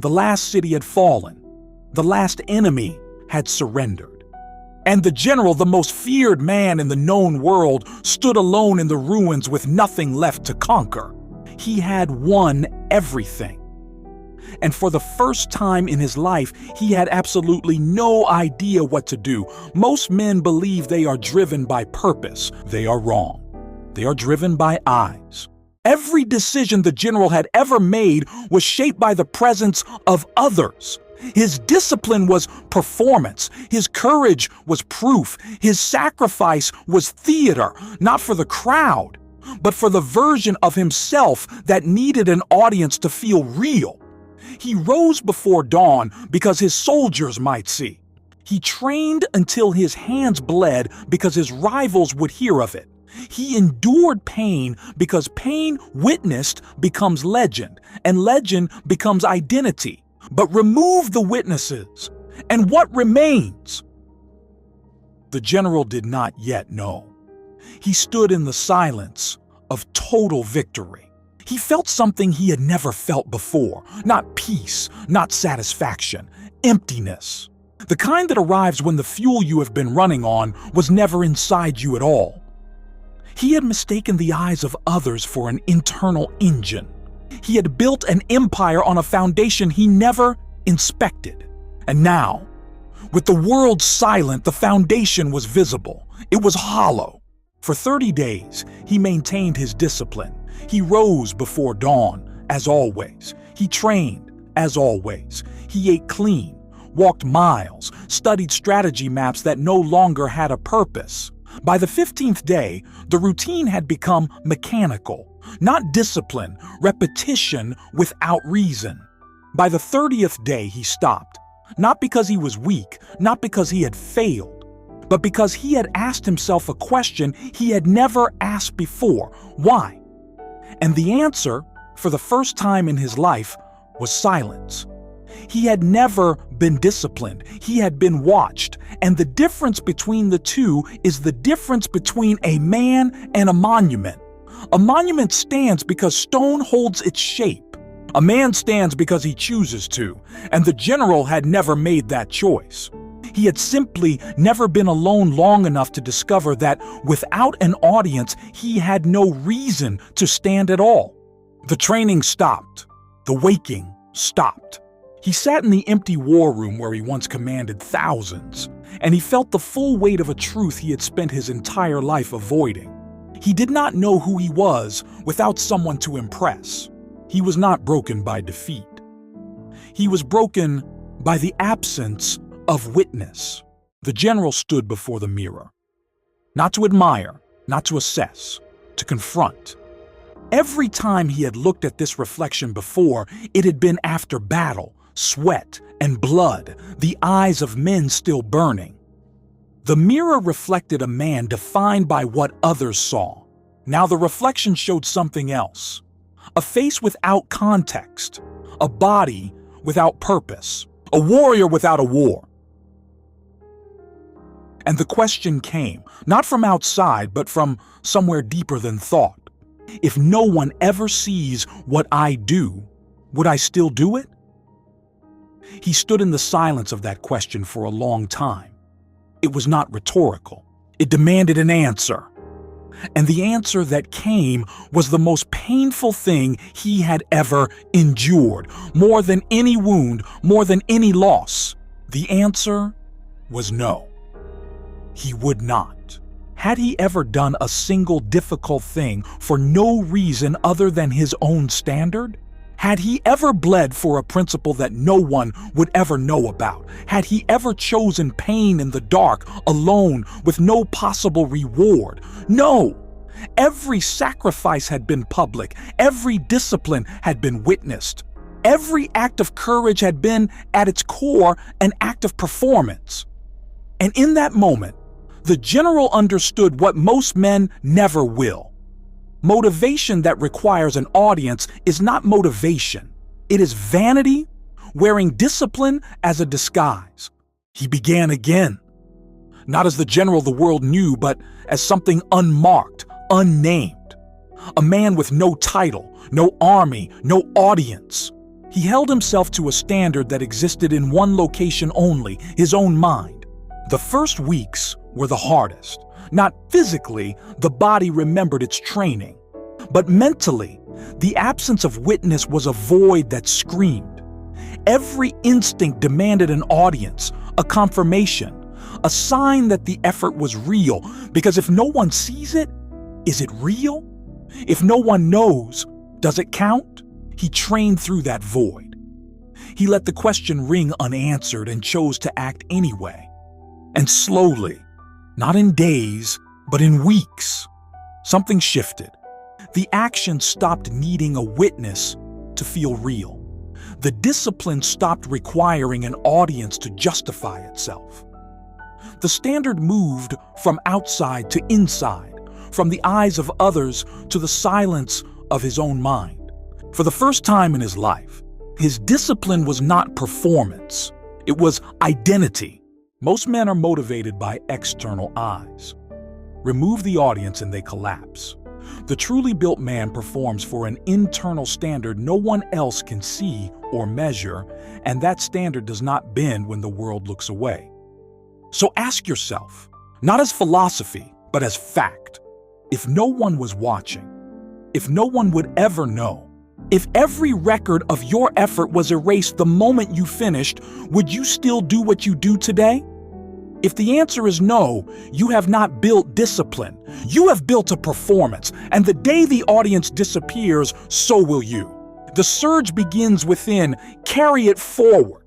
The last city had fallen. The last enemy had surrendered. And the general, the most feared man in the known world, stood alone in the ruins with nothing left to conquer. He had won everything. And for the first time in his life, he had absolutely no idea what to do. Most men believe they are driven by purpose. They are wrong. They are driven by eyes. Every decision the general had ever made was shaped by the presence of others. His discipline was performance. His courage was proof. His sacrifice was theater, not for the crowd, but for the version of himself that needed an audience to feel real. He rose before dawn because his soldiers might see. He trained until his hands bled because his rivals would hear of it. He endured pain because pain witnessed becomes legend, and legend becomes identity. But remove the witnesses, and what remains? The general did not yet know. He stood in the silence of total victory. He felt something he had never felt before. Not peace, not satisfaction, emptiness. The kind that arrives when the fuel you have been running on was never inside you at all. He had mistaken the eyes of others for an internal engine. He had built an empire on a foundation he never inspected. And now, with the world silent, the foundation was visible. It was hollow. For 30 days, he maintained his discipline. He rose before dawn, as always. He trained, as always. He ate clean, walked miles, studied strategy maps that no longer had a purpose. By the 15th day, the routine had become mechanical, not discipline, repetition without reason. By the 30th day, he stopped, not because he was weak, not because he had failed, but because he had asked himself a question he had never asked before: why? And the answer, for the first time in his life, was silence. He had never been disciplined. He had been watched. And the difference between the two is the difference between a man and a monument. A monument stands because stone holds its shape. A man stands because he chooses to, and the general had never made that choice. He had simply never been alone long enough to discover that without an audience, he had no reason to stand at all. The training stopped. The waking stopped. He sat in the empty war room where he once commanded thousands, and he felt the full weight of a truth he had spent his entire life avoiding. He did not know who he was without someone to impress. He was not broken by defeat. He was broken by the absence of witness. The general stood before the mirror, not to admire, not to assess, to confront. Every time he had looked at this reflection before, it had been after battle, sweat, and blood, the eyes of men still burning. The mirror reflected a man defined by what others saw. Now the reflection showed something else. A face without context, a body without purpose, a warrior without a war. And the question came, not from outside, but from somewhere deeper than thought. If no one ever sees what I do, would I still do it? He stood in the silence of that question for a long time. It was not rhetorical. It demanded an answer. And the answer that came was the most painful thing he had ever endured. More than any wound, more than any loss. The answer was no. He would not. Had he ever done a single difficult thing for no reason other than his own standard? Had he ever bled for a principle that no one would ever know about? Had he ever chosen pain in the dark, alone, with no possible reward? No! Every sacrifice had been public. Every discipline had been witnessed. Every act of courage had been, at its core, an act of performance. And in that moment, the general understood what most men never will. Motivation that requires an audience is not motivation. It is vanity wearing discipline as a disguise. He began again, not as the general the world knew, but as something unmarked, unnamed. A man with no title, no army, no audience. He held himself to a standard that existed in one location only, his own mind. The first weeks were the hardest. Not physically, the body remembered its training. But mentally, the absence of witness was a void that screamed. Every instinct demanded an audience, a confirmation, a sign that the effort was real, because if no one sees it, is it real? If no one knows, does it count? He trained through that void. He let the question ring unanswered and chose to act anyway. And slowly, not in days, but in weeks, something shifted. The action stopped needing a witness to feel real. The discipline stopped requiring an audience to justify itself. The standard moved from outside to inside, from the eyes of others to the silence of his own mind. For the first time in his life, his discipline was not performance. It was identity. Most men are motivated by external eyes. Remove the audience and they collapse. The truly built man performs for an internal standard no one else can see or measure, and that standard does not bend when the world looks away. So ask yourself, not as philosophy, but as fact, if no one was watching, if no one would ever know, if every record of your effort was erased the moment you finished, would you still do what you do today? If the answer is no, you have not built discipline. You have built a performance, and the day the audience disappears, so will you. The surge begins within. Carry it forward.